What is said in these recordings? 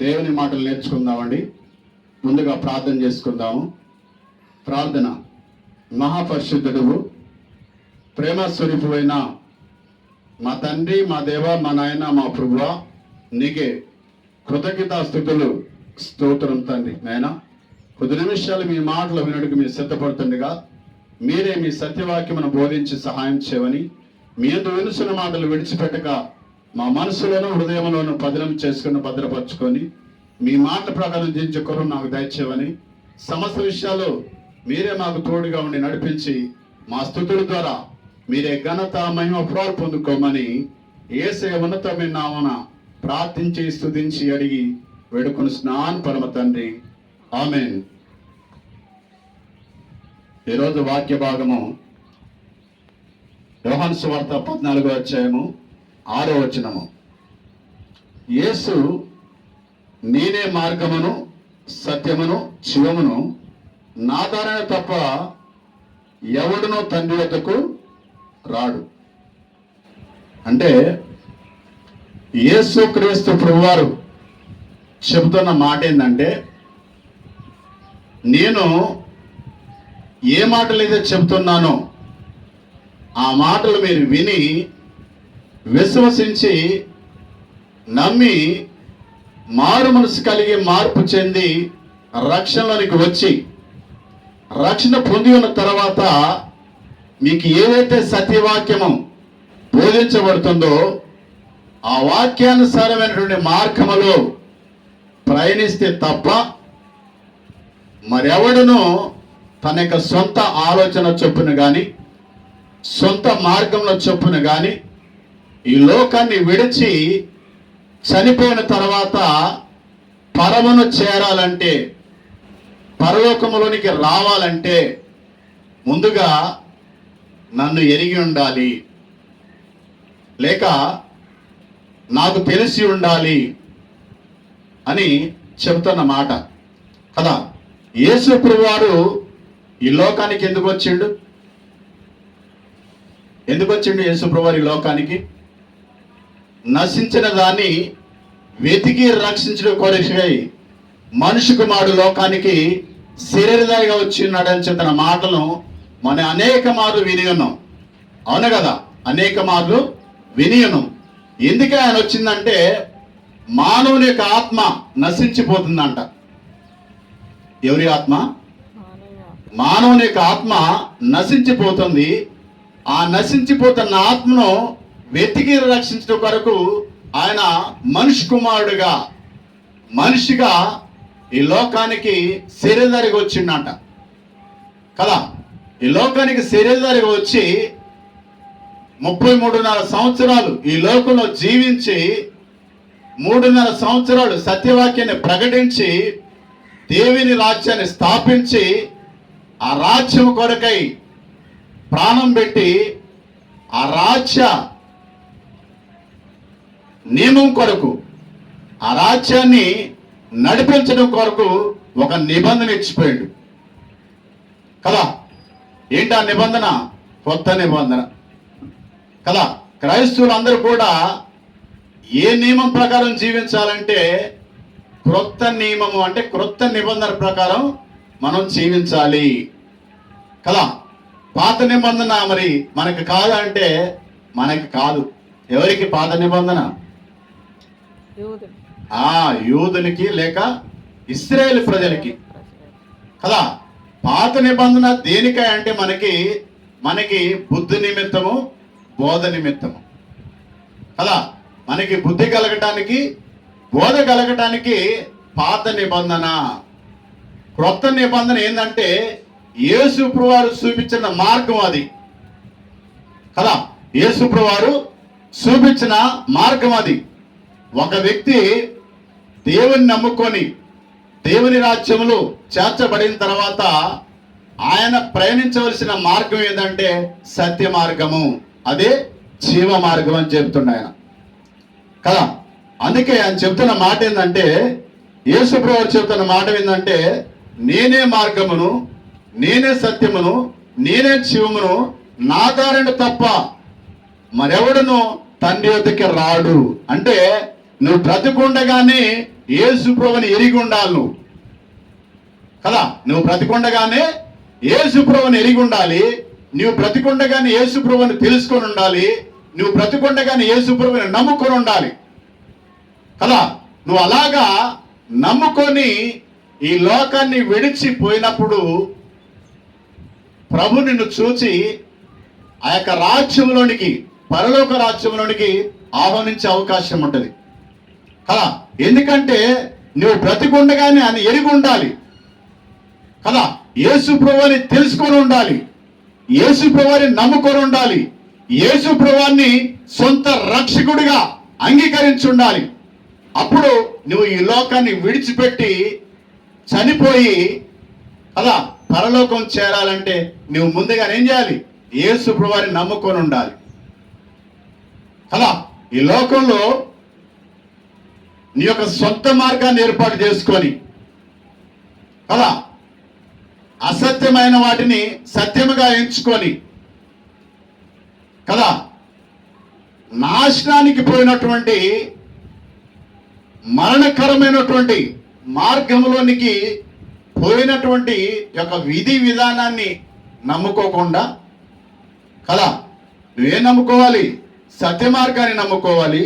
దేవుని మాటలు నేర్చుకుందామండి. ముందుగా ప్రార్థన చేసుకుందాము. ప్రార్థన. మహాపరిశుద్ధుడు, ప్రేమ స్వరూపువైన మా తండ్రి, మా దేవ, మా నాయన, మా ప్రభువా, నీకే కృతజ్ఞతాస్తుతులు, స్తోత్రం తండ్రి. నాయన, కొద్ది నిమిషాలు మీ మాటలు వినడానికి మీరు సిద్ధపడుతుండగా మీరే మీ సత్యవాక్యమును బోధించి సహాయం చేయమని, మీ యందు వినుసున్న మాటలు విడిచిపెట్టక మా మనసులోను హృదయంలోను పదిలం చేసుకుని భద్రపరచుకొని మీ మాట ప్రకారం జీవించే కృప నాకు దయచేయమని, సమస్త విషయాలు మీరే మాకు తోడుగా ఉండి నడిపించి మా స్తుతుల ద్వారా మీరే ఘనత మహిమ ప్రభావం పొందుకోమని యేసయ్య ఉన్నతమైన నామమున ప్రార్థించి స్తుతించి అడిగి వేడుకొనుచున్నాను పరమ తండ్రి, ఆమేన్. ఈరోజు వాక్య భాగము యోహాను సువార్త 14వ అధ్యాయము 6వ వచనము. యేసు నేనే మార్గమును సత్యమును జీవమును, నా ద్వారానే తప్ప ఎవడునూ తండ్రి వద్దకు రాడు. అంటే యేసు క్రీస్తు ప్రభువారు చెబుతున్న మాట ఏంటంటే, నేను ఏ మాటలు అయితే చెబుతున్నానో ఆ మాటలు మీరు విని విశ్వసించి నమ్మి మారు మనసు కలిగి మార్పు చెంది రక్షణలోనికి వచ్చి రక్షణ పొంది ఉన్న తర్వాత మీకు ఏదైతే సత్యవాక్యము బోధించబడుతుందో ఆ వాక్యానుసారమైనటువంటి మార్గములో ప్రయాణిస్తే తప్ప మరెవడును తన యొక్క సొంత ఆలోచన చొప్పున కానీ సొంత మార్గంలో చొప్పున కానీ ఈ లోకాన్ని విడిచి చనిపోయిన తర్వాత పరమును చేరాలంటే, పరలోకములోనికి రావాలంటే ముందుగా నన్ను ఎరిగి ఉండాలి, లేక నాకు తెలిసి ఉండాలి అని చెబుతున్న మాట కదా. యేసు ప్రభువారు ఈ లోకానికి ఎందుకు వచ్చిండు యేసు ప్రభువారు ఈ లోకానికి? నశించిన దాన్ని వెతికి రక్షించడం కొరకై మనిషి కుమారుడు లోకానికి శరీరధారిగా వచ్చిన్నాడని చెప్పిన మాటలను మనం అనేక మార్లు విని ఉన్నాం. అవును కదా, అనేక మార్లు విని ఉన్నాం. ఎందుకే ఆయన వచ్చిందంటే, మానవుని యొక్క ఆత్మ నశించిపోతుందంట. ఎవరి ఆత్మ? మానవుని యొక్క ఆత్మ నశించిపోతుంది. ఆ నశించిపోతున్న ఆత్మను వెతికి రక్షించడం కొరకు ఆయన మనిషి కుమారుడుగా, మనిషిగా ఈ లోకానికి శరీరధారిగా వచ్చిండంట కదా. ఈ లోకానికి శరీరధారిగా వచ్చి 33.5 సంవత్సరాలు ఈ లోకంలో జీవించి 3.5 సంవత్సరాలు సత్యవాక్యాన్ని ప్రకటించి దేవుని రాజ్యాన్ని స్థాపించి ఆ రాజ్యం కొరకై ప్రాణం పెట్టి ఆ రాజ్య నియమం కొరకు, ఆ రాజ్యాన్ని నడిపించడం కొరకు ఒక నిబంధన ఇచ్చిపోయాడు కదా. ఏంటి ఆ నిబంధన? కొత్త నిబంధన కదా. క్రైస్తవులందరూ కూడా ఏ నియమం ప్రకారం జీవించాలంటే క్రొత్త నియమము, అంటే క్రొత్త నిబంధన ప్రకారం మనం జీవించాలి కదా. పాత నిబంధన మరి మనకి కాదంటే మనకి కాదు. ఎవరికి పాత నిబంధన? యూదునికి లేక ఇశ్రాయేలు ప్రజలకి కదా. పాత నిబంధన దేనికై అంటే మనకి బుద్ధి నిమిత్తము, బోధ నిమిత్తము కదా. మనకి బుద్ధి కలగటానికి, బోధ కలగటానికి పాత నిబంధన. క్రొత్త నిబంధన ఏంటంటే యేసు ప్రభువారు చూపించిన మార్గం అది కదా. యేసు ప్రభువారు చూపించిన మార్గం అది. ఒక వ్యక్తి దేవుని నమ్ముకొని దేవుని రాజ్యములో చేర్చబడిన తర్వాత ఆయన ప్రయాణించవలసిన మార్గం ఏంటంటే సత్య మార్గము, అదే జీవ మార్గం అని చెప్తుండే ఆయన కదా. అందుకే ఆయన చెప్తున్న మాట ఏంటంటే, యేసు ప్రభువు చెప్తున్న మాట ఏంటంటే, నేనే మార్గమును, నేనే సత్యమును, నేనే జీవమును, నా ద్వారానే తప్ప మరెవడును తండ్రి వద్దకి రాడు. అంటే నువ్వు బ్రతికుండగానే యేసు ప్రభువుని ఎరిగి ఉండాలి నువ్వు కదా. నువ్వు బ్రతికుండగానే యేసు ప్రభువుని ఎరిగి ఉండాలి. నువ్వు బ్రతికుండగానే యేసు ప్రభువుని తెలుసుకొని ఉండాలి. నువ్వు బ్రతికుండగానే యేసు ప్రభువుని నమ్ముకొని ఉండాలి కదా. నువ్వు అలాగా నమ్ముకొని ఈ లోకాన్ని విడిచిపోయినప్పుడు ప్రభు నిన్ను చూచి ఆ యొక్క రాజ్యంలోనికి, పరలోక రాజ్యంలోనికి ఆహ్వానించే అవకాశం ఉంటుంది కదా. ఎందుకంటే నువ్వు బ్రతికుండగానే ఆయన ఎరిగి ఉండాలి కదా. యేసు ప్రభువుని తెలుసుకొని ఉండాలి, యేసు ప్రభువుని నమ్ముకొని ఉండాలి, యేసు ప్రభువుని సొంత రక్షకుడిగా అంగీకరించి ఉండాలి. అప్పుడు నువ్వు ఈ లోకాన్ని విడిచిపెట్టి చనిపోయి కదా పరలోకం చేరాలంటే నువ్వు ముందుగా ఏం చేయాలి? యేసు ప్రభువుని నమ్ముకొని ఉండాలి కదా. ఈ లోకంలో నీ యొక్క సొంత మార్గాన్ని ఏర్పాటు చేసుకొని కదా, అసత్యమైన వాటిని సత్యముగా ఎంచుకొని కదా, నాశనానికి పోయినటువంటి మరణకరమైనటువంటి మార్గంలోనికి పోయినటువంటి యొక్క విధి విధానాన్ని నమ్ముకోకుండా కదా, నువ్వేం నమ్ముకోవాలి? సత్య మార్గాన్ని నమ్ముకోవాలి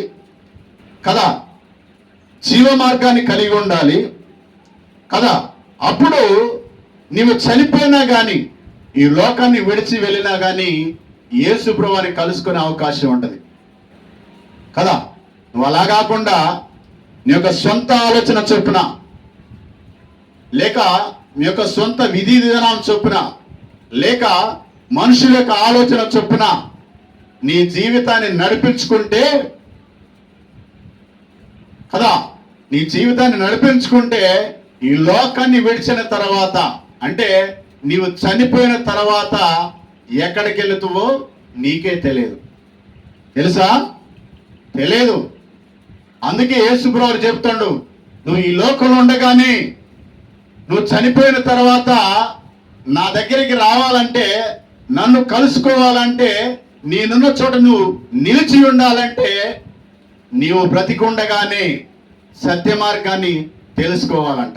కదా, జీవ మార్గాన్ని కలిగి ఉండాలి కదా. అప్పుడు నీవు చనిపోయినా కానీ, ఈ లోకాన్ని విడిచి వెళ్ళినా కానీ యేసు ప్రభువుని కలుసుకునే అవకాశం ఉంటుంది కదా. నువ్వు అలా కాకుండా నీ యొక్క సొంత ఆలోచన చొప్పున, లేక మీ యొక్క సొంత విధి విధానం చొప్పున, లేక మనుషుల యొక్క ఆలోచన చొప్పున నీ జీవితాన్ని నడిపించుకుంటే కదా, నీ జీవితాన్ని నడిపించుకుంటే ఈ లోకాన్ని విడిచిన తర్వాత, అంటే నీవు చనిపోయిన తర్వాత ఎక్కడికి వెళుతావో నీకే తెలియదు. తెలుసా? తెలియదు. అందుకే యేసు ప్రభువు చెప్తాడు, నువ్వు ఈ లోకంలో ఉండగానే, నువ్వు చనిపోయిన తర్వాత నా దగ్గరికి రావాలంటే, నన్ను కలుసుకోవాలంటే, నేనున్న చోట నువ్వు నిలిచి ఉండాలంటే నీవు బ్రతికుండగానే సత్య మార్గాన్ని తెలుసుకోవాలంట,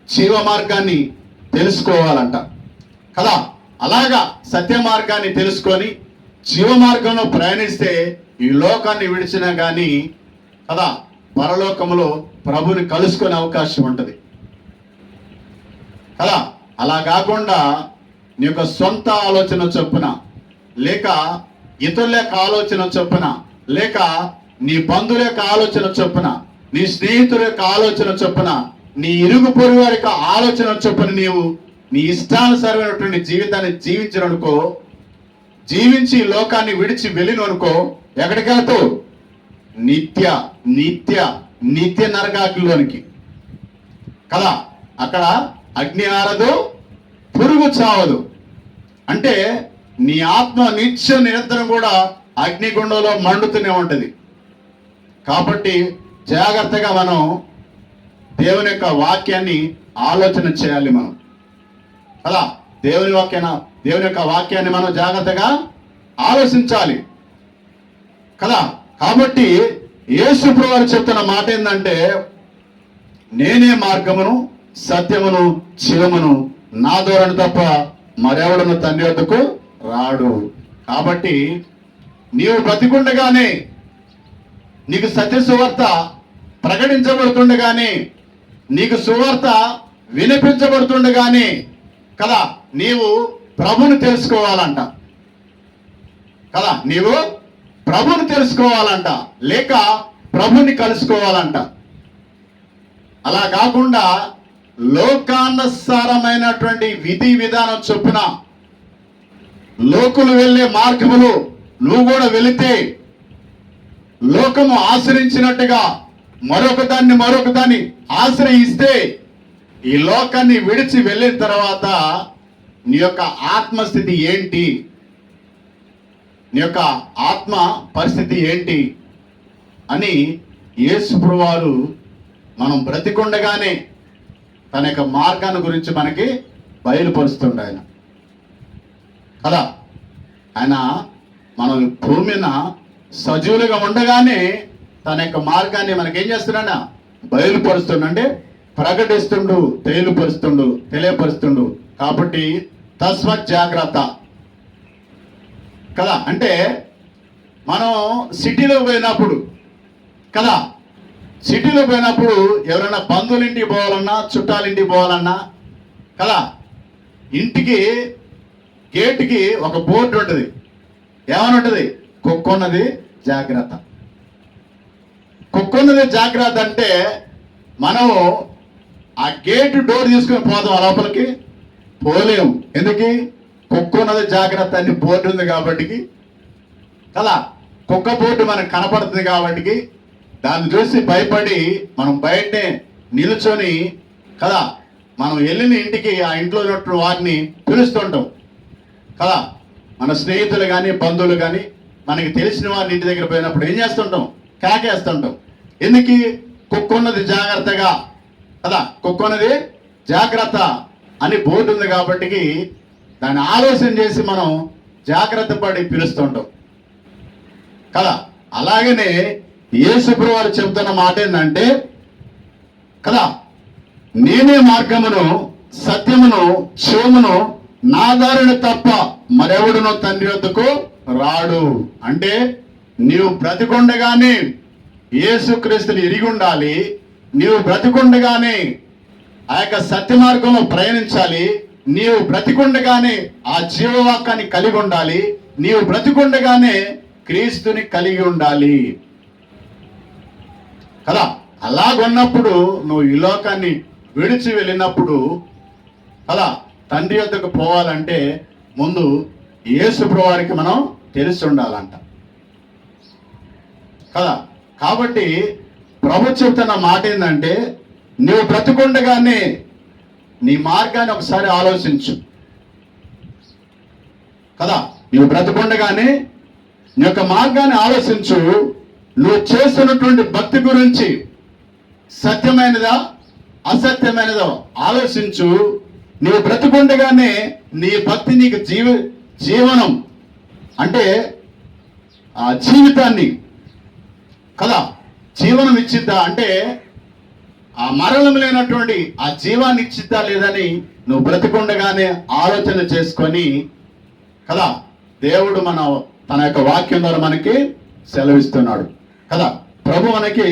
జీవ మార్గాన్ని తెలుసుకోవాలంట కదా. అలాగా సత్య మార్గాన్ని తెలుసుకొని జీవ మార్గంలో ప్రయాణిస్తే ఈ లోకాన్ని విడిచినా కానీ కదా పరలోకంలో ప్రభుని కలుసుకునే అవకాశం ఉంటుంది కదా. అలా కాకుండా నీ యొక్క సొంత ఆలోచన చొప్పున, లేక ఇతరుల యొక్క ఆలోచన చొప్పున, లేక నీ బంధువుల యొక్క ఆలోచన చొప్పున, నీ స్నేహితుల యొక్క ఆలోచన చొప్పున, నీ ఇరుగు పొరుగు వారి యొక్క ఆలోచన చొప్పున నీవు నీ ఇష్టానుసారమైనటువంటి జీవితాన్ని జీవించనుకో, జీవించి లోకాన్ని విడిచి వెళ్ళిననుకో, ఎక్కడికి వెళ్తావు? నిత్య నిత్య నిత్య నరకాగ్నిలోనికి కదా. అక్కడ అగ్ని ఆరదు, పురుగు చావదు. అంటే నీ ఆత్మ నిత్యం నిరంతరం కూడా అగ్నిగుండంలో మండుతూనే ఉంటుంది. కాబట్టి జాగ్రత్తగా మనం దేవుని యొక్క వాక్యాన్ని ఆలోచన చేయాలి మనం కదా. దేవుని యొక్క వాక్యాన్ని మనం జాగ్రత్తగా ఆలోచించాలి కదా. కాబట్టి యేసు ప్రభువు చెప్తున్న మాట ఏంటంటే, నేనే మార్గమును సత్యమును జీవమును, నా ద్వారా తప్ప మరెవడను తండ్రి వద్దకు రాడు. కాబట్టి నీవు బ్రతికుండగానే, నీకు సత్య సువార్త ప్రకటించబడుతుండగానే, నీకు సువార్త వినిపించబడుతుండగానే కదా నీవు ప్రభుని తెలుసుకోవాలంట కదా. నీవు ప్రభుని తెలుసుకోవాలంట, లేక ప్రభుని కలుసుకోవాలంట. అలా కాకుండా లోకానుసారమైనటువంటి విధి విధానం చొప్పున లోకులు వెళ్ళే మార్గములు నువ్వు కూడా వెళితే, లోకము ఆశ్రయించినట్టుగా మరొక దాన్ని ఆశ్రయిస్తే, ఈ లోకాన్ని విడిచి వెళ్ళిన తర్వాత నీ యొక్క ఆత్మస్థితి ఏంటి, నీ యొక్క ఆత్మ పరిస్థితి ఏంటి అని యేసు ప్రభువు మనం బ్రతికుండగానే తన యొక్క మార్గాన్ని గురించి మనకి బయలుపరుస్తుండే ఆయన కదా. ఆయన మనం భూమిన సజీవులుగా ఉండగానే తన యొక్క మార్గాన్ని మనకేం చేస్తున్నాడా, బయలుపరుస్తుండు, అంటే ప్రకటిస్తుండు, తెలియపరుస్తుండు. కాబట్టి తస్మత్ జాగ్రత్త కదా. అంటే మనం సిటీలో పోయినప్పుడు కదా, సిటీలో పోయినప్పుడు ఎవరైనా బంధువుల ఇంటికి పోవాలన్నా, చుట్టాల ఇంటికి పోవాలన్నా కదా, ఇంటికి గేటుకి ఒక బోర్డు ఉంటుంది. ఏమని ఉంటుంది? కుక్కున్నది జాగ్రత్త. కుక్కున్నది జాగ్రత్త అంటే మనము ఆ గేటు డోర్ తీసుకుని పోదాం, ఆ లోపలికి పోలేము. ఎందుకు? కుక్కున్నది జాగ్రత్త అని బోర్డు ఉంది కాబట్టి కదా. కుక్క బోర్డు మనకు కనపడుతుంది కాబట్టి దాన్ని చూసి భయపడి మనం బయటనే నిలుచొని కదా, మనం వెళ్ళిన ఇంటికి ఆ ఇంట్లో ఉన్నట్టు వారిని పిలుస్తుంటాం కదా. మన స్నేహితులు కానీ, బంధువులు కానీ, మనకి తెలిసిన వారిని ఇంటి దగ్గర పోయినప్పుడు ఏం చేస్తుంటాం? కేకేస్తుంటాం. ఎందుకు? కుక్కున్నది జాగ్రత్తగా కదా, కుక్కున్నది జాగ్రత్త అని బోర్డు ఉంది కాబట్టి దాన్ని ఆలోచన చేసి మనం జాగ్రత్త పడి పిలుస్తుంటాం కదా. అలాగనే యేసుప్రభువు వారు చెబుతున్న మాట ఏంటంటే కదా, నేనే మార్గమును, సత్యమును, జీవమును, నా దారిని తప్ప మరెవడునో తండ్రి వద్దకు రాడు. అంటే నీవు బ్రతికొండగానే యేసుక్రీస్తుని ఎరిగి ఉండాలి. నీవు బ్రతికొండగానే ఆ యొక్క సత్య మార్గంలో ప్రయాణించాలి. నీవు బ్రతికొండగానే ఆ జీవవాక్యాన్ని కలిగి ఉండాలి. నీవు బ్రతికొండగానే క్రీస్తుని కలిగి ఉండాలి కదా. అలాగున్నప్పుడు నువ్వు ఈ లోకాన్ని విడిచి వెళ్ళినప్పుడు కదా, తండ్రి వద్దకు పోవాలంటే ముందు యేసుప్రభువు వారికి మనం తెలిసి ఉండాలంట కదా. కాబట్టి ప్రభు చెప్తున్న మాట ఏంటంటే, నువ్వు బ్రతికుండగానే నీ మార్గాన్ని ఒకసారి ఆలోచించు కదా. నువ్వు బ్రతికుండగానే నీ యొక్క మార్గాన్ని ఆలోచించు. నువ్వు చేస్తున్నటువంటి భక్తి గురించి సత్యమైనదా, అసత్యమైనదో ఆలోచించు. నువ్వు బ్రతికుండగానే నీ భక్తి నీకు జీవనం అంటే ఆ జీవితాన్ని కదా, జీవనం ఇచ్చిద్దా అంటే ఆ మరణం లేనటువంటి ఆ జీవాన్ని ఇచ్చిద్దా లేదని నువ్వు బ్రతికుండగానే ఆలోచన చేసుకొని కదా, దేవుడు తన యొక్క వాక్యం ద్వారా మనకి సెలవిస్తున్నాడు కదా. ప్రభు మనకి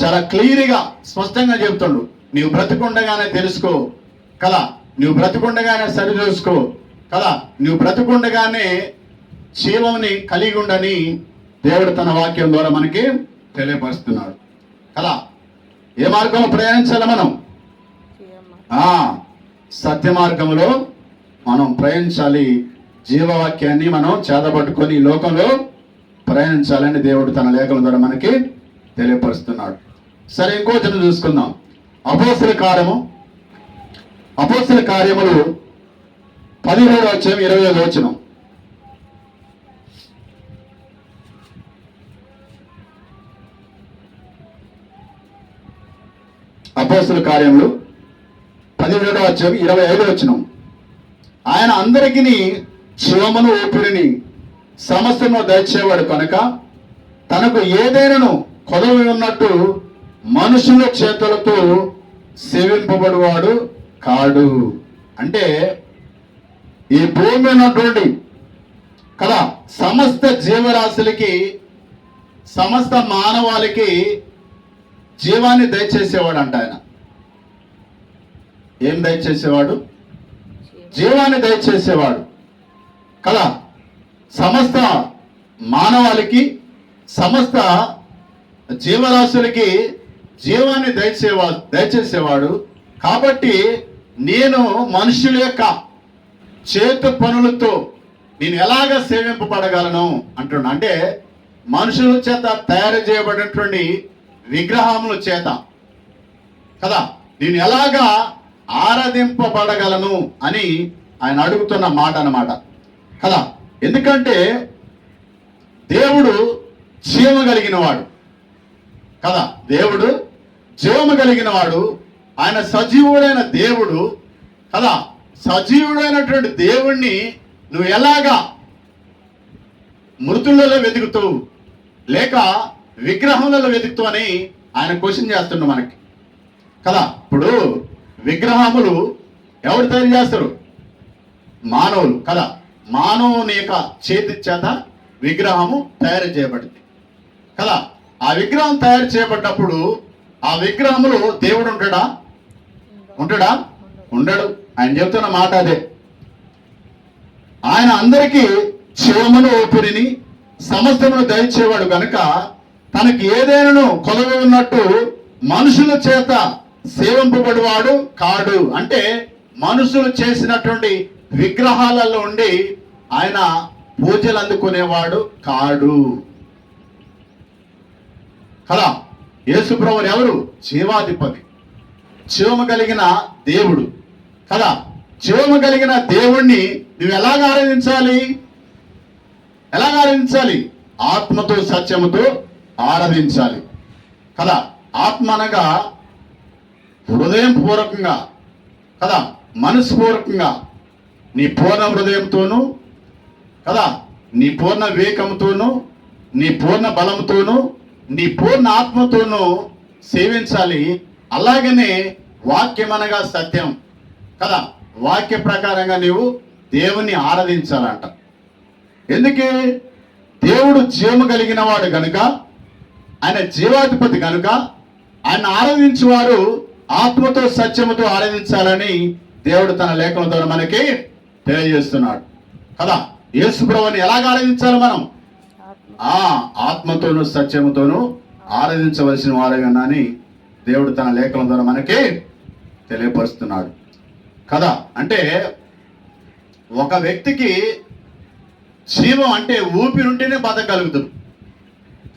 చాలా క్లియర్గా స్పష్టంగా చెప్తుండు, నీవు బ్రతికుండగానే తెలుసుకో కదా, నువ్వు బ్రతికుండగానే సరి చూసుకో కదా, నువ్వు బ్రతికుండగానే జీవంని కలిగి ఉండని దేవుడు తన వాక్యం ద్వారా మనకి తెలియపరుస్తున్నాడు కదా. ఏ మార్గంలో ప్రయాణించాలి మనం? సత్య మార్గంలో మనం ప్రయాణించాలి. జీవవాక్యాన్ని మనం చేతబట్టుకొని ఈ లోకంలో ప్రయాణించాలని దేవుడు తన లేఖల ద్వారా మనకి తెలియపరుస్తున్నాడు. సరే, ఇంకో చిన్న చూసుకుందాం. అపోస్తల కార్యములు 17వ అధ్యాయం 25వ వచనం. అపోస్తల కార్యములు 17వ అధ్యాయం 25వ వచనం. ఆయన అందరికీ జీవమును, ఊపిరిని, సమస్తము దయచేవాడు కనుక తనకు ఏదైనాను కొదవి ఉన్నట్టు మనుషుల చేతులతో సేవింపబడువాడు కాడు. అంటే ఈ భూమి ఉన్నటువంటి కదా సమస్త జీవరాశులకి, సమస్త మానవాళికి జీవాన్ని దయచేసేవాడు అంట. ఆయన ఏం దయచేసేవాడు? జీవాన్ని దయచేసేవాడు కదా. సమస్త మానవాళికి, సమస్త జీవరాశులకి జీవాన్ని దయచేసేవాడు. కాబట్టి నేను మనుషుల యొక్క చేతు పనులతో నేను ఎలాగ సేవింపబడగలను అంటున్నా. అంటే మనుషుల చేత తయారు చేయబడినటువంటి విగ్రహముల చేత కదా నేను ఎలాగా ఆరాధింపబడగలను అని ఆయన అడుగుతున్న మాట అన్నమాట కదా. ఎందుకంటే దేవుడు జీవము కలిగిన వాడు కదా. దేవుడు జీవము కలిగిన వాడు. ఆయన సజీవుడైన దేవుడు కదా. సజీవుడైనటువంటి దేవుణ్ణి నువ్వు ఎలాగా మృతులలో వెతుకుతావు, లేక విగ్రహములలో వెతుకుతూ అని ఆయన క్వశ్చన్ చేస్తుండ మనకి కదా. ఇప్పుడు విగ్రహములు ఎవరు తయారు చేస్తారు? మానవులు కదా. మానవుని యొక్క చేతి చేత విగ్రహము తయారు చేయబడింది కదా. ఆ విగ్రహం తయారు చేయబడ్డప్పుడు ఆ విగ్రహములో దేవుడు ఉంటాడా? ఉండడు. ఆయన చెప్తున్న మాట అదే. ఆయన అందరికీ జీవమును ఊపిరిని సమస్తమును దయచేవాడు కనుక తనకి ఏదైనాను కొలవ ఉన్నట్టు మనుషుల చేత సేవింపబడివాడు కాడు. అంటే మనుషులు చేసినటువంటి విగ్రహాలలో ఉండి ఆయన పూజలు అందుకునేవాడు కాడు కదా. యేసుప్రభువు ఎవరు? జీవాధిపతి, జీవము కలిగిన దేవుడు కదా. జీవము కలిగిన దేవుణ్ణి నువ్వు ఎలాగ ఆరాధించాలి? ఆత్మతో సత్యముతో ఆరాధించాలి కదా. ఆత్మ అనగా హృదయం పూర్వకంగా కదా, మనస్పూర్వకంగా నీ పూర్ణ హృదయంతోనూ కదా, నీ పూర్ణ వివేకంతోనూ, నీ పూర్ణ బలంతోనూ, నీ పూర్ణ ఆత్మతోనూ సేవించాలి. అలాగనే వాక్యం అనగా సత్యం కదా. వాక్య ప్రకారంగా నీవు దేవుని ఆరాధించాలంట. ఎందుకే? దేవుడు జీవము కలిగిన వాడు కనుక, ఆయన జీవాధిపతి కనుక ఆయన ఆరాధించేవారు ఆత్మతో సత్యముతో ఆరాధించాలని దేవుడు తన లేఖల ద్వారా మనకి తెలియజేస్తున్నాడు కదా. యేసు ప్రభువుని ఎలాగ ఆరాధించాలి మనం? ఆత్మతోనూ సత్యముతోనూ ఆరాధించవలసిన వారేనని దేవుడు తన లేఖల ద్వారా మనకి తెలియపరుస్తున్నాడు కదా. అంటే ఒక వ్యక్తికి జీవం అంటే ఊపిరి ఉంటేనే బతకగలుగుతుంది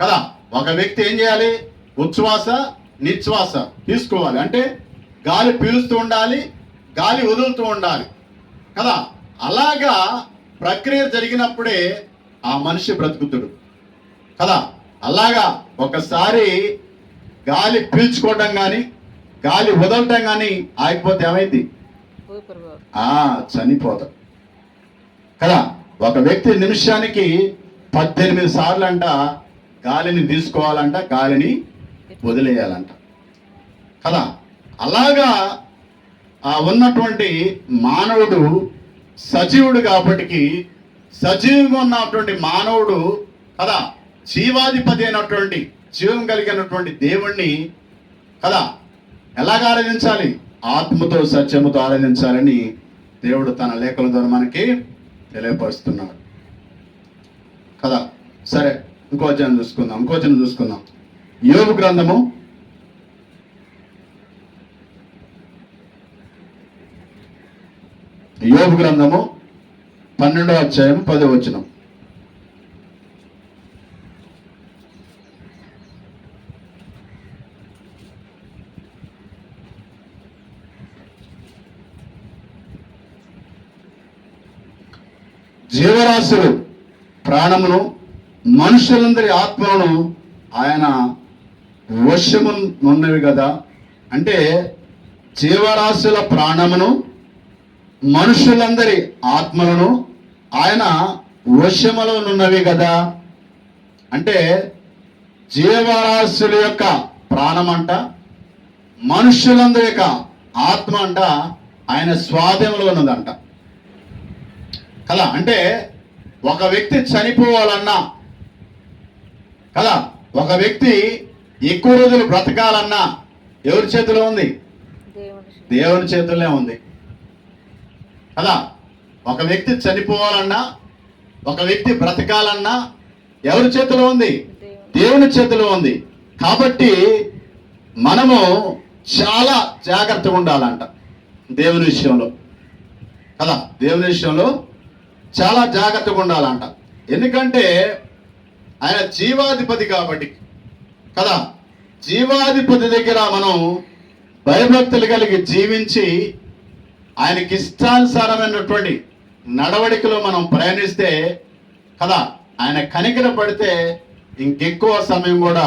కదా. ఒక వ్యక్తి ఏం చేయాలి? ఉచ్ఛ్వాస నిశ్వాస తీసుకోవాలి. అంటే గాలి పీలుస్తూ ఉండాలి, గాలి వదులుతూ ఉండాలి కదా. అలాగా ప్రక్రియ జరిగినప్పుడే ఆ మనిషి బ్రతుకుతుడు కదా. అలాగా ఒకసారి గాలి పీల్చుకోవడం కానీ గాలి వదలటం కానీ ఆగిపోతే ఏమైంది? చనిపోతాడు కదా. ఒక వ్యక్తి నిమిషానికి 18 సార్లు అంట గాలిని తీసుకోవాలంట, గాలిని వదిలేయాలంట కదా. అలాగా ఉన్నటువంటి మానవుడు సజీవుడు కాబట్టి, సజీవంగా ఉన్నటువంటి మానవుడు కదా జీవాధిపతి అయినటువంటి జీవం కలిగినటువంటి దేవుణ్ణి కదా ఎలాగ ఆరాధించాలి? ఆత్మతో సత్యముతో ఆరాధించాలని దేవుడు తన లేఖల ద్వారా మనకి తెలియపరుస్తున్నాడు కదా. సరే, ఇంకో వచనం చూసుకుందాం. యోబు గ్రంథము 12వ అధ్యాయం 10వ వచనం. జీవరాశులు ప్రాణమును మనుషులందరి ఆత్మలను ఆయన వశమున్నవి కదా. అంటే జీవరాశుల ప్రాణమును మనుషులందరి ఆత్మలను ఆయన వశములో ఉన్నవి కదా. అంటే జీవరాశుల యొక్క ప్రాణం అంట, మనుషులందరి యొక్క ఆత్మ అంట ఆయన స్వాధీనంలో ఉన్నదంట కదా. అంటే ఒక వ్యక్తి చనిపోవాలన్నా కదా, ఒక వ్యక్తి ఎక్కువ రోజులు బ్రతకాలన్నా ఎవరి చేతిలో ఉంది? దేవుని చేతుల్లోనే ఉంది కదా. ఒక వ్యక్తి చనిపోవాలన్నా, ఒక వ్యక్తి బ్రతకాలన్నా ఎవరి చేతిలో ఉంది? దేవుని చేతిలో ఉంది. కాబట్టి మనము చాలా జాగ్రత్తగా ఉండాలంట దేవుని విషయంలో కదా. దేవుని విషయంలో చాలా జాగ్రత్తగా ఉండాలంట. ఎందుకంటే ఆయన జీవాధిపతి కాబట్టి కదా. జీవాధిపతి దగ్గర మనం భయభక్తులు కలిగి జీవించి ఆయనకి ఇష్టానుసారమైనటువంటి నడవడికలో మనం ప్రయాణిస్తే కదా, ఆయన కనికర పడితే ఇంకెక్కువ సమయం కూడా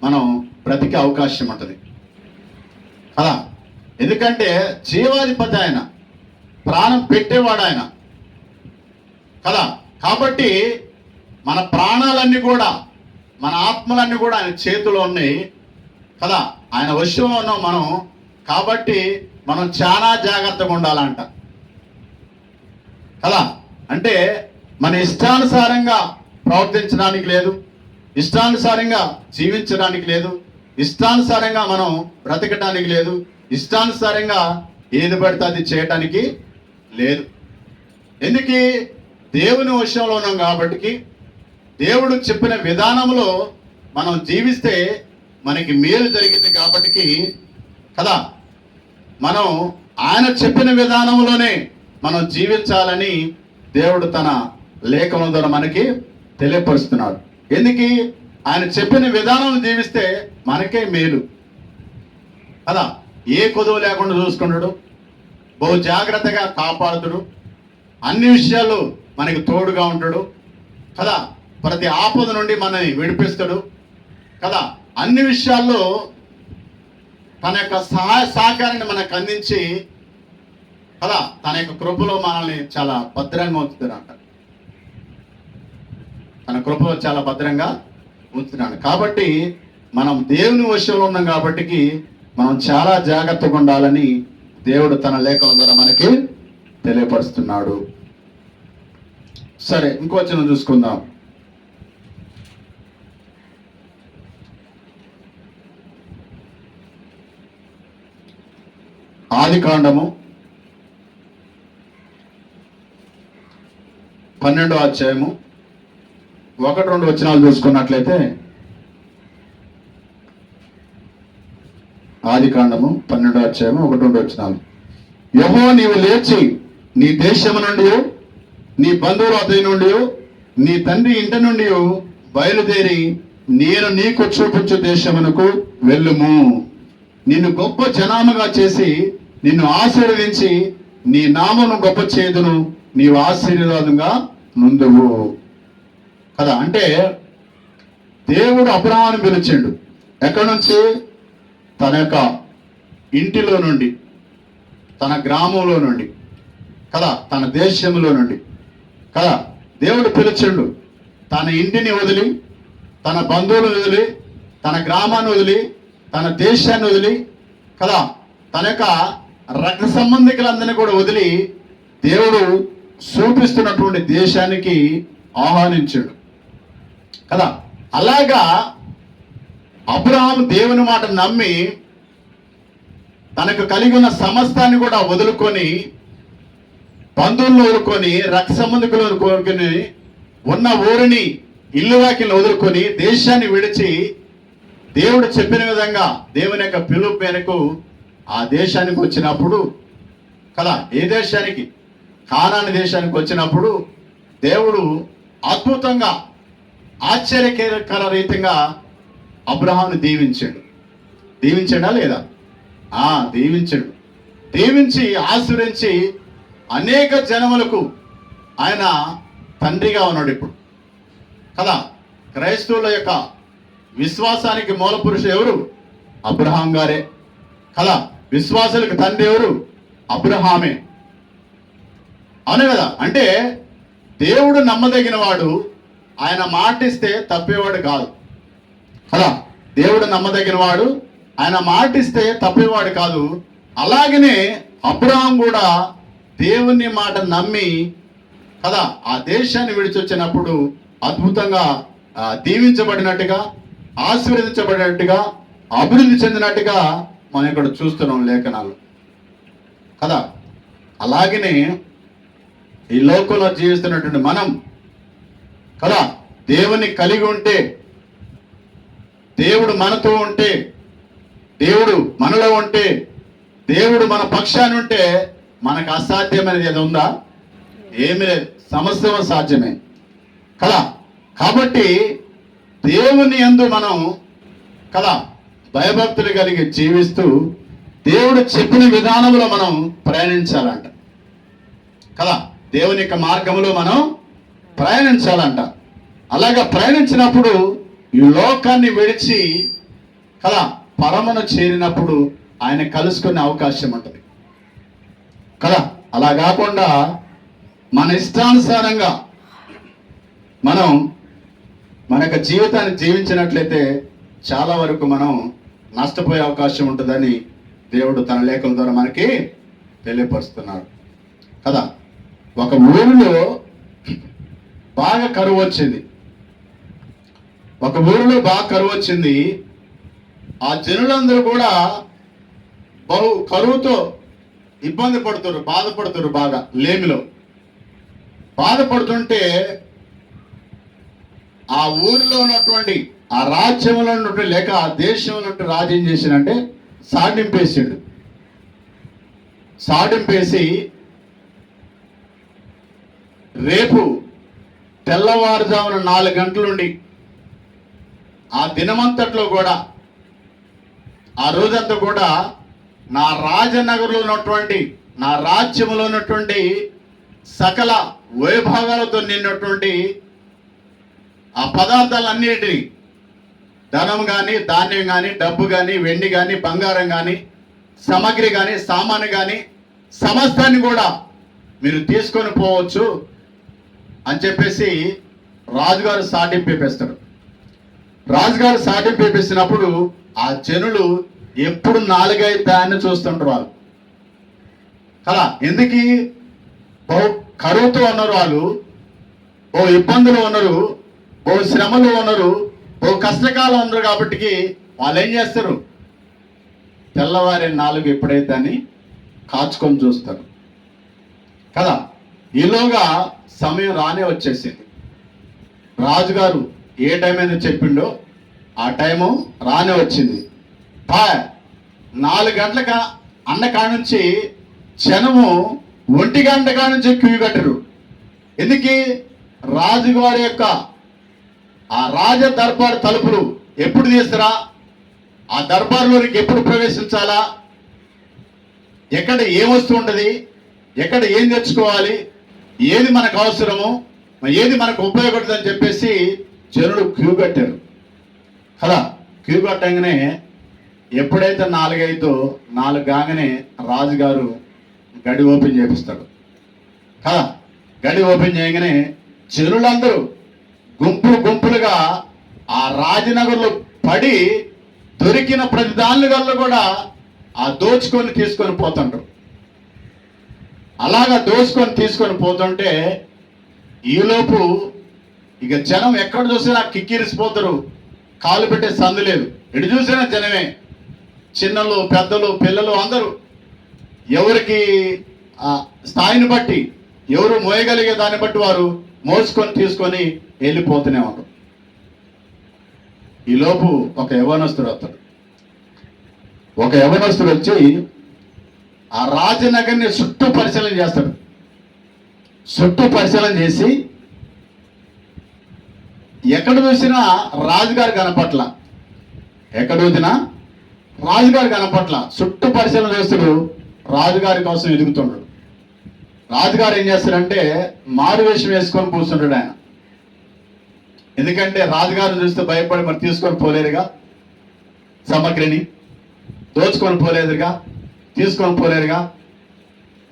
మనం బ్రతికే అవకాశం ఉంటుంది కదా. ఎందుకంటే జీవాధిపతి ఆయన, ప్రాణం పెట్టేవాడు ఆయన కదా. కాబట్టి మన ప్రాణాలన్నీ కూడా మన ఆత్మలన్నీ కూడా ఆయన చేతిలో ఉన్నాయి కదా, ఆయన వశంలో ఉన్నాం మనం. కాబట్టి మనం చాలా జాగ్రత్తగా ఉండాలంట కదా. అంటే మన ఇష్టానుసారంగా ప్రవర్తించడానికి లేదు, ఇష్టానుసారంగా జీవించడానికి లేదు, ఇష్టానుసారంగా మనం బ్రతకటానికి లేదు, ఇష్టానుసారంగా ఏది పడితే అది చేయటానికి లేదు. ఎందుకు? దేవుని వశంలో ఉన్నాం కాబట్టి, దేవుడు చెప్పిన విధానంలో మనం జీవిస్తే మనకి మేలు జరిగింది కాబట్టి కదా, మనం ఆయన చెప్పిన విధానంలోనే మనం జీవించాలని దేవుడు తన లేఖనం ద్వారా మనకి తెలియపరుస్తున్నాడు. ఎందుకు? ఆయన చెప్పిన విధానం జీవిస్తే మనకే మేలు కదా. ఏ కొదువు లేకుండా చూసుకున్నాడు, బహు జాగ్రత్తగా కాపాడుతాడు, అన్ని విషయాలు మనకి తోడుగా ఉంటాడు కదా, ప్రతి ఆపద నుండి మనల్ని విడిపిస్తాడు కదా. అన్ని విషయాల్లో తన యొక్క సహాయ సహకారాన్ని మనకు అందించి కదా, తన యొక్క కృపలో మనల్ని చాలా భద్రంగా ఉంచుతున్నాడు. తన కృపలో చాలా భద్రంగా ఉంచుతున్నాడు. కాబట్టి మనం దేవుని వశంలో ఉన్నాం కాబట్టి మనం చాలా జాగ్రత్తగా ఉండాలని దేవుడు తన లేఖల ద్వారా మనకి తెలియపరుస్తున్నాడు. సరే, ఇంకో వచనం చూసుకుందాం. ఆదికాండము 12వ అధ్యాయము 1-2 వచనాలు చూసుకున్నట్లయితే, ఆదికాండము 12వ అధ్యాయము 1-2 వచనాలు. యెహోవా, నీవు లేచి నీ దేశము నుండి, నీ బంధువుల వద్ద నుండి, నీ తండ్రి ఇంటి నుండి బయలుదేరి నేను నీకు చూపించు దేశమునకు వెళ్ళుము. నిన్ను గొప్ప జనాముగా చేసి నిన్ను ఆశీర్వదించి నీ నామమును గొప్ప చేదును, నీవు ఆశీర్వాదంగా నుందువు కదా. అంటే దేవుడు అబ్రహామును పిలిచిండు. ఎక్కడి నుంచి? తన యొక్క ఇంటిలో నుండి, తన గ్రామంలో నుండి కదా, తన దేశంలో నుండి కదా. దేవుడు పిలిచిండు. తన ఇంటిని వదిలి, తన బంధువులను వదిలి, తన గ్రామాన్ని వదిలి, తన దేశాన్ని వదిలి కదా, తన యొక్క రక్త సంబంధికులందరినీ కూడా వదిలి దేవుడు చూపిస్తున్నటువంటి దేశానికి ఆహ్వానించాడు కదా. అలాగా అబ్రహాము దేవుని మాట నమ్మి తనకు కలిగి ఉన్న సమస్తాన్ని కూడా వదులుకొని, బంధువులను వదులుకొని, రక్త సంబంధికులను వదులుకొని, ఉన్న ఊరిని, ఇల్లు వాకిలను వదులుకొని, దేశాన్ని విడిచి దేవుడు చెప్పిన విధంగా దేవుని యొక్క పిలుపు మేరకు ఆ దేశానికి వచ్చినప్పుడు కదా, ఏ దేశానికి? కానాను దేశానికి వచ్చినప్పుడు దేవుడు అద్భుతంగా, ఆశ్చర్యకర రీతిగా అబ్రహామును దీవించాడు. దీవించాడా లేదా? దీవించాడు. దీవించి ఆశీర్వదించి అనేక జనములకు ఆయన తండ్రిగా ఉన్నాడు ఇప్పుడు కదా. క్రైస్తవుల యొక్క విశ్వాసానికి మూల పురుషుడు ఎవరు? అబ్రహాం గారే కదా. విశ్వాసులకు తండ్రి ఎవరు? అబ్రహామే. అవును కదా. అంటే దేవుడు నమ్మదగిన వాడు, ఆయన మాటిస్తే తప్పేవాడు కాదు కదా. దేవుడు నమ్మదగిన వాడు, ఆయన మాటిస్తే తప్పేవాడు కాదు. అలాగనే అబ్రహాం కూడా దేవుని మాట నమ్మి కదా ఆ దేశాన్ని విడిచొచ్చినప్పుడు అద్భుతంగా దీవించబడినట్టుగా, ఆశీర్వదించబడినట్టుగా, అభివృద్ధి చెందినట్టుగా మనం ఇక్కడ చూస్తున్నాం లేఖనాలు కదా. అలాగనే ఈ లోకంలో జీవిస్తున్నటువంటి మనం కదా, దేవుని కలిగి ఉంటే, దేవుడు మనతో ఉంటే, దేవుడు మనలో ఉంటే, దేవుడు మన పక్షాన్ని ఉంటే మనకు అసాధ్యమైనది ఏది ఉందా? ఏమి లేదు. సమస్తం సాధ్యమే కదా. కాబట్టి దేవుని యందు మనం కదా భయభక్తులు కలిగి జీవిస్తూ దేవుడు చెప్పిన విధానంలో మనం ప్రయాణించాలంట కదా. దేవుని యొక్క మార్గంలో మనం ప్రయాణించాలంట. అలాగా ప్రయాణించినప్పుడు ఈ లోకాన్ని విడిచి కదా పరమను చేరినప్పుడు ఆయన కలుసుకునే అవకాశం ఉంటుంది కదా. అలా కాకుండా మన ఇష్టానుసారంగా మనం మన యొక్క జీవితాన్ని జీవించినట్లయితే చాలా వరకు మనం నష్టపోయే అవకాశం ఉంటుందని దేవుడు తన లేఖల ద్వారా మనకి తెలియపరుస్తున్నాడు కదా. ఒక ఊరిలో బాగా కరువు వచ్చింది. ఆ జనులందరూ కూడా బహు కరువుతో ఇబ్బంది పడుతున్నారు, బాధపడుతున్నారు. బాగా లేమిలో బాధపడుతుంటే ఆ ఊరిలో ఉన్నటువంటి, ఆ రాజ్యంలో ఉన్నటువంటి లేక ఆ దేశంలో ఉన్నటువంటి రాజు ఏం చేసిందంటే సాడింపేసి రేపు తెల్లవారుజామున 4 గంటల నుండి ఆ దినమంతట్లో కూడా, ఆ రోజంతా కూడా నా రాజనగర్లో ఉన్నటువంటి, నా రాజ్యంలో ఉన్నటువంటి సకల వైభాగాలతో నిన్నటువంటి ఆ పదార్థాలన్నిటినీ, ధనం కానీ, ధాన్యం కానీ, డబ్బు కానీ, వెండి కానీ, బంగారం కానీ, సామాగ్రి కానీ, సామాను కానీ, సమస్తాన్ని కూడా మీరు తీసుకొని పోవచ్చు అని చెప్పేసి రాజుగారు సాటింపేస్తాడు. రాజుగారు సాటింపేసినప్పుడు ఆ జనులు ఎప్పుడు 4-5 దాన్ని చూస్తుంటారు వాళ్ళు కదా. ఎందుకు? బహు కరువుతో ఉన్నారు వాళ్ళు, బహు ఇబ్బందులు ఉన్నారు, బహు శ్రమలు ఉన్నారు, బహు కష్టకాలం ఉన్నారు. కాబట్టి వాళ్ళు ఏం చేస్తారు? తెల్లవారి 4 ఎప్పుడైతే అని కాచుకొని చూస్తారు కదా. ఈలోగా సమయం రానే వచ్చేసింది. రాజుగారు ఏ టైం అయితే చెప్పిండో ఆ టైము రానే వచ్చింది. 4 గంటల అన్న కాడ నుంచి జనము 1 గంట కాడ నుంచి క్యూ కట్టరు. ఎందుకు? రాజుగారి యొక్క ఆ రాజ దర్బార్ తలుపులు ఎప్పుడు తీస్తారా, ఆ దర్బార్లోనికి ఎప్పుడు ప్రవేశించాలా, ఎక్కడ ఏం వస్తువు ఉంటుంది, ఎక్కడ ఏం తెచ్చుకోవాలి, ఏది మనకు అవసరము, ఏది మనకు ఉపయోగపడుతుందని చెప్పేసి జనులు క్యూ కట్టారు కదా. క్యూ కట్టగానే ఎప్పుడైతే 4 కాగానే రాజుగారు గడి ఓపెన్ చేపిస్తాడు కదా. గడి ఓపెన్ చేయగానే జనులందరూ గుంపులుగా ఆ రాజనగర్లో పడి దొరికిన ప్రతి దానిలో కూడా ఆ దోచుకొని తీసుకొని పోతుంటారు. అలాగా తీసుకొని పోతుంటే ఈలోపు ఇక జనం ఎక్కడ చూసినా కిక్కిరిసిపోతారు. కాలు పెట్టే సందు లేదు, ఎటు చూసినా జనమే, చిన్నలు, పెద్దలు, పిల్లలు అందరూ ఎవరికి స్థాయిని బట్టి, ఎవరు మోయగలిగే దాన్ని బట్టి వారు మోసుకొని తీసుకొని వెళ్ళిపోతూనే ఉంటారు. ఈలోపు ఒక యవనస్తుడు వచ్చి ఆ రాజనగర్ని చుట్టూ పరిశీలన చేస్తాడు. చుట్టూ పరిశీలన చేసి ఎక్కడ చూసినా రాజుగారు కనపట్ల, చుట్టూ పరిశీలన చేస్తాడు. రాజుగారి కోసం ఎదుగుతున్నాడు. రాజుగారు ఏం చేస్తాడంటే మారువేషం వేసుకొని కూర్చుంటాడు ఆయన. ఎందుకంటే రాజుగారిని చూస్తే భయపడి మరి తీసుకొని పోలేరుగా, సామగ్రిని దోచుకొని తీసుకొని పోలేరుగా.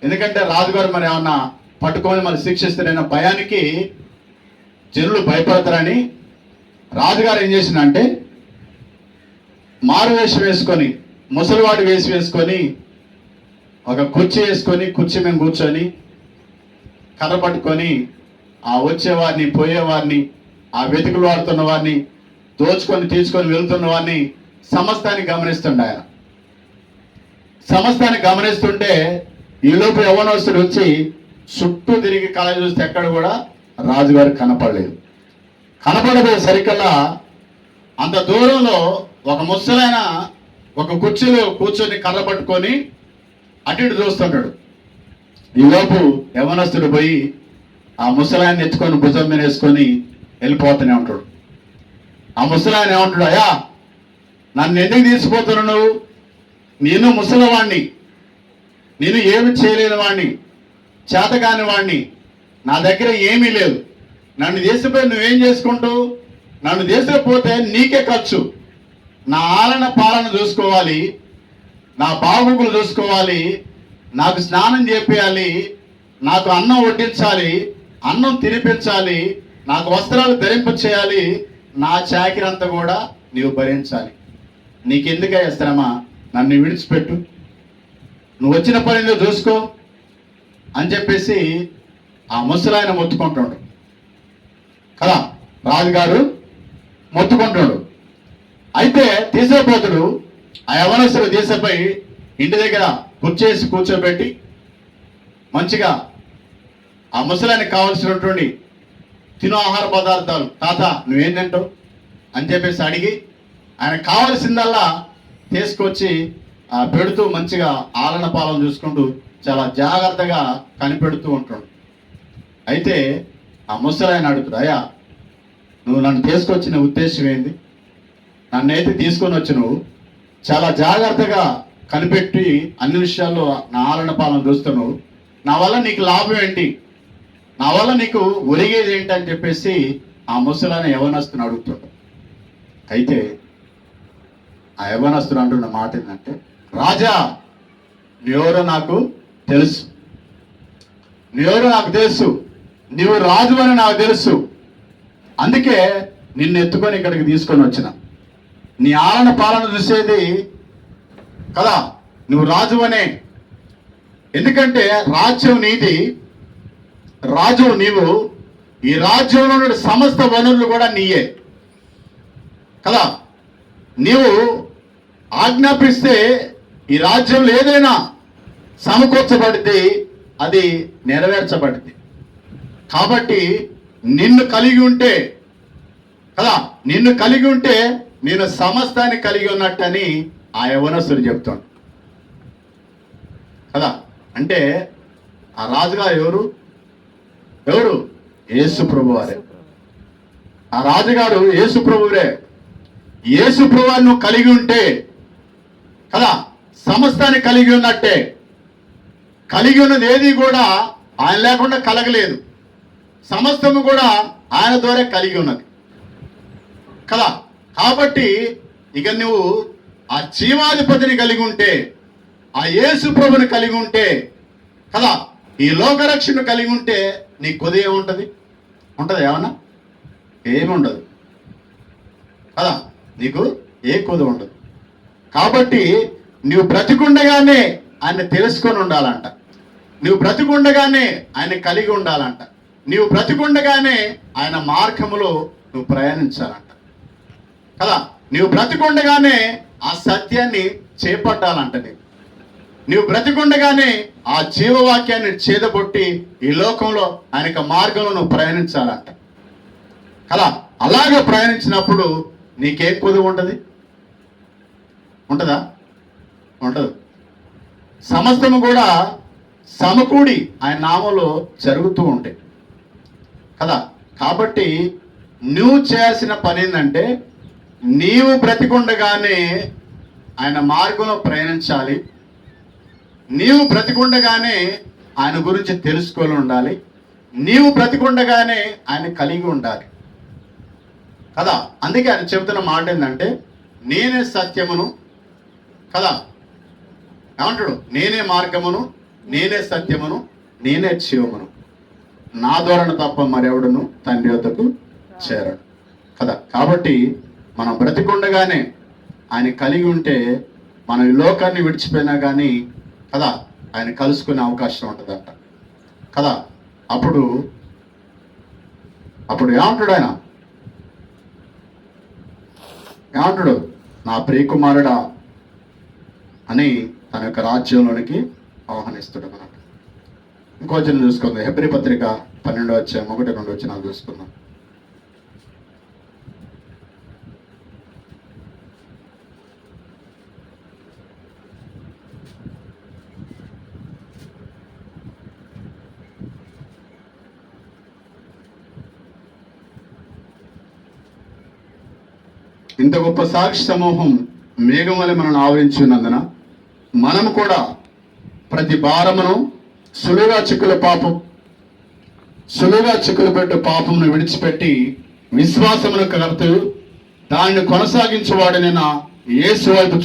ఎందుకంటే రాజుగారు మరి ఏమన్నా పట్టుకొని మరి శిక్షిస్తారన్న భయానికి జనులు భయపడతారని రాజుగారు ఏం చేసిందంటే మారువేషం వేసుకొని, ముసలివాడు వేసుకొని ఒక కుర్చీ వేసుకొని, కుర్చీ మీద కూర్చొని కర్ర పట్టుకొని ఆ వచ్చేవారిని, పోయేవారిని, ఆ వెతుకులు వాడుతున్న వారిని, దోచుకొని తీసుకొని వెళ్తున్న వారిని సమస్తాన్ని గమనిస్తుంటే ఈలోపు యవ్వనస్తుడు వచ్చి చుట్టూ తిరిగి కళ చూస్తే ఎక్కడ కూడా రాజుగారు కనపడబోయే సరికల్లా అంత దూరంలో ఒక ముసలైన ఒక కుర్చీలో కూర్చొని కర్ర పట్టుకొని అటు ఇటు చూస్తుంటాడు. ఈలోపు యవనస్తుడు పోయి ఆ ముసలాయన్ని ఎత్తుకొని భుజం మీద వేసుకొని వెళ్ళిపోతూనే ఉంటాడు. ఆ ముసలాయన ఏమంటాడు? అయ్యా, నన్ను ఎందుకు తీసుకుపోతున్నావు నువ్వు? నేను ముసలివాణ్ణి, నేను ఏమి చేయలేని వాడిని, చేతకాని వాడిని, నా దగ్గర ఏమీ లేదు. నన్ను తీసుకుపోయి నువ్వేం చేసుకుంటావు? నన్ను తీసుకుపోతే నీకే ఖర్చు. నా ఆలన పాలన చూసుకోవాలి, నా బాగోగులు చూసుకోవాలి, నాకు స్నానం చేపియాలి, నాకు అన్నం వడ్డించాలి, అన్నం తినిపించాలి, నాకు వస్త్రాలు ధరింప చేయాలి, నా చాకిరంతా కూడా నీవు భరించాలి. నీకెందుకయ్యా శ్రమ? నన్ను విడిచిపెట్టు, నువ్వు వచ్చిన పనిలో చూసుకో అని చెప్పేసి ఆ ముసలాయన మొత్తుకుంటాడు కదా. రాజుగారు మొత్తుకుంటాడు. అయితే తీసేపోతుడు ఆ యవనస్తుడు తీసేపై ఇంటి దగ్గర కూర్చోబెట్టి మంచిగా ఆ ముసలాయనకి కావాల్సినటువంటి తిను ఆహార పదార్థాలు, తాత నువ్వేం తింటావు అని చెప్పేసి అడిగి ఆయన కావలసిందల్లా తీసుకొచ్చి పెడుతూ మంచిగా ఆలన పాలన చూసుకుంటూ చాలా జాగ్రత్తగా కనిపెడుతూ ఉంటాడు. అయితే ఆ ముసలాయన అడుగుతాడు, అయ్యా నువ్వు నన్ను తీసుకొచ్చిన ఉద్దేశం ఏంది? నన్నైతే తీసుకొని వచ్చి నువ్వు చాలా జాగ్రత్తగా కనిపెట్టి అన్ని విషయాల్లో నా ఆలన పాలన చూస్తున్నావు, నా వల్ల నీకు లాభం ఏంటి, నా వల్ల నీకు ఒరిగేది ఏంటి అని చెప్పేసి ఆ ముసలాయన యవనస్తుని అడుగుతాడు. అయితే ఆ యవనస్తుడు అంటున్న మాట ఏంటంటే, రాజా నువ్వెవరో నాకు తెలుసు, నువ్వెవరో నాకు తెలుసు, నీవు రాజు అని నాకు తెలుసు, అందుకే నిన్ను ఎత్తుకొని ఇక్కడికి తీసుకొని వచ్చిన. నీ ఆలన పాలన చూసేది కదా, నువ్వు రాజు అనే. ఎందుకంటే రాజ్యం నీది, రాజు నీవు, ఈ రాజ్యంలో ఉన్న సమస్త వనరులు కూడా నీయే కదా. నీవు ఆజ్ఞాపిస్తే ఈ రాజ్యంలో ఏదైనా సమకూర్చబడితే అది నెరవేర్చబడింది. కాబట్టి నిన్ను కలిగి ఉంటే కదా, నిన్ను కలిగి ఉంటే నేను సమస్తాన్ని కలిగి ఉన్నట్టని ఆ యవనస్తుడు చెప్తాడు కదా. అంటే ఆ రాజుగారు ఎవరు? యేసు ప్రభువారే. ఆ రాజుగారు యేసు ప్రభువే. యేసు ప్రభువారు నువ్వు కలిగి ఉంటే కదా సమస్తాన్ని కలిగి ఉన్నట్టే. కలిగి ఉన్నది ఏది కూడా ఆయన లేకుండా కలగలేదు, సమస్తము కూడా ఆయన ద్వారా కలిగి ఉన్నది కదా. కాబట్టి ఇక నువ్వు ఆ జీవాధిపతిని కలిగి ఉంటే, ఆ యేసు ప్రభుని కలిగి ఉంటే కదా, ఈ లోకరక్షణ కలిగి ఉంటే నీకు కొద్ది ఏముంటుంది? ఉంటుంది ఏమన్నా? ఏమి ఉండదు కదా, నీకు ఏ కొద్ది ఉండదు. కాబట్టి నువ్వు బ్రతికుండగానే ఆయన తెలుసుకొని ఉండాలంట, నువ్వు బ్రతికుండగానే ఆయన కలిగి ఉండాలంట, నీవు బ్రతికుండగానే ఆయన మార్గములో నువ్వు ప్రయాణించాలంట కదా. నువ్వు బ్రతికుండగానే ఆ సత్యాన్ని చేపట్టాలంట. నువ్వు బ్రతికుండగానే ఆ జీవవాక్యాన్ని చేదబొట్టి ఈ లోకంలో ఆయనకు మార్గంలో నువ్వు ప్రయాణించాలంట కదా. అలాగే ప్రయాణించినప్పుడు నీకేం కొదువు ఉంటుంది? ఉంటుందా? ఉండదు. సమస్తము కూడా సమకూడి ఆయన నామంలో జరుగుతూ ఉంటాయి కదా. కాబట్టి నువ్వు చేయాల్సిన పని ఏంటంటే, నీవు బ్రతికుండగానే ఆయన మార్గంలో ప్రయాణించాలి, నీవు బ్రతికుండగానే ఆయన గురించి తెలుసుకొని ఉండాలి, నీవు బ్రతికుండగానే ఆయన కలిగి ఉండాలి కదా. అందుకే ఆయన చెబుతున్న మాట ఏంటంటే, నేనే సత్యమును కదా, ఏమంటాడు? నేనే మార్గమును, నేనే సత్యమును, నేనే జీవమును, నా ద్వారా తప్ప మరెవడును తండ్రి వద్దకు చేరడు కదా. కాబట్టి మనం బ్రతికుండగానే ఆయన కలిగి ఉంటే మనం ఈ లోకాన్ని విడిచిపోయినా కానీ కదా ఆయన కలుసుకునే అవకాశం ఉంటుందంట కదా. అప్పుడు ఏమంటాడు ఆయన? ఏమంటాడు? నా ప్రియకుమారుడా అని తన యొక్క రాజ్యంలోనికి ఆహ్వానిస్తాడు అన్నమాట. ఇంకో వచనం చూసుకుందాం. హెబ్రీ పత్రిక 12:1-2 చూసుకుందాం. ఇంత గొప్ప సాక్షి సమూహం మేఘం వలె మనల్ని ఆవరించి ఉన్నందున మనం కూడా ప్రతి భారమును సులువుగా చిక్కులు పెట్టు పాపమును విడిచిపెట్టి విశ్వాసమును కలుపుతూ దానిని కొనసాగించేవాడినైన యేసు వైపు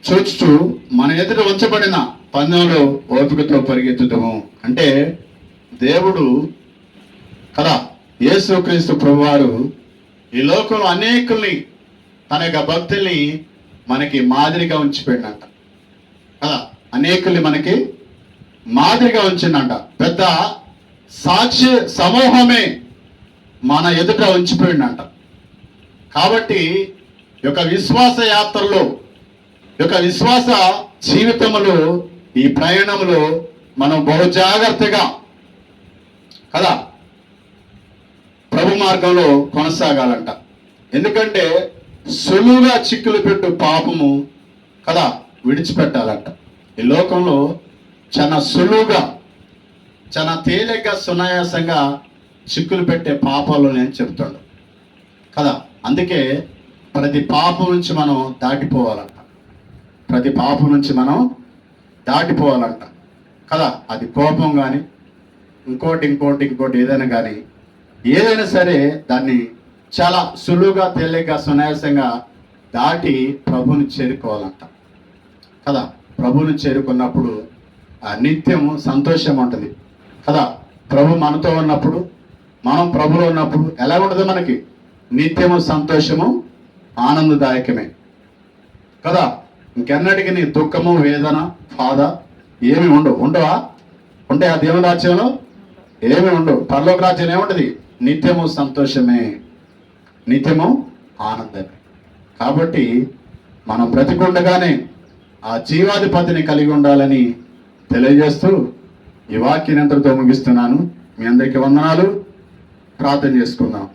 చూచుచు మన ఎదుట ఉంచబడిన పందెంలో ఓపికతో పరిగెత్తుతాము. అంటే దేవుడు కదా, యేసుక్రీస్తు ప్రభువారు ఈ లోకంలో అనేకుల్ని తన యొక్క భక్తుల్ని మనకి మాదిరిగా ఉంచిపోయిందంట కదా. అనేకుల్ని మనకి మాదిరిగా ఉంచిందంట. పెద్ద సాక్షి సమూహమే మన ఎదుట ఉంచిపోయిందంట. కాబట్టి ఈ యొక్క విశ్వాస యాత్రలో, ఈ యొక్క విశ్వాస జీవితంలో, ఈ ప్రయాణంలో మనం బహు జాగ్రత్తగా కదా ప్రభు మార్గంలో కొనసాగాలంట. ఎందుకంటే సులువుగా చిక్కులు పెట్టు పాపము కదా విడిచిపెట్టాలంట. ఈ లోకంలో చాలా సులువుగా, చాలా తేలిగ్గా, సునాయాసంగా చిక్కులు పెట్టే పాపాలు నేను చెప్తాడు కదా. అందుకే ప్రతి పాపం నుంచి మనం దాటిపోవాలంట. ప్రతి పాపం నుంచి మనం దాటిపోవాలంట కదా. అది కోపం కానీ ఇంకోటి ఏదైనా కానీ, ఏదైనా సరే దాన్ని చాలా సులువుగా, తేలిగ్గా, సునాయాసంగా దాటి ప్రభువుని చేరుకోవాలంట కదా. ప్రభువుని చేరుకున్నప్పుడు ఆ నిత్యము సంతోషం ఉంటుంది కదా. ప్రభు మనతో ఉన్నప్పుడు, మనం ప్రభులో ఉన్నప్పుడు ఎలా ఉంటుంది మనకి? నిత్యము సంతోషము, ఆనందదాయకమే కదా. ఇంకెన్నటికి నీ దుఃఖము, వేదన, బాధ ఏమి ఉండవా? ఉంటే ఆ దేవుని రాజ్యంలో ఏమి ఉండవు. పరలోక రాజ్యం ఏముంటుంది? నిత్యము సంతోషమే, నిత్యము ఆనందమే. కాబట్టి మనం బ్రతికుండగానే ఆ జీవాధిపతిని కలిగి ఉండాలని తెలియజేస్తూ ఈ వాక్యాన్ని ఎంతటితో ముగిస్తున్నాను. మీ అందరికీ వందనాలు. ప్రార్థన చేసుకుందాం.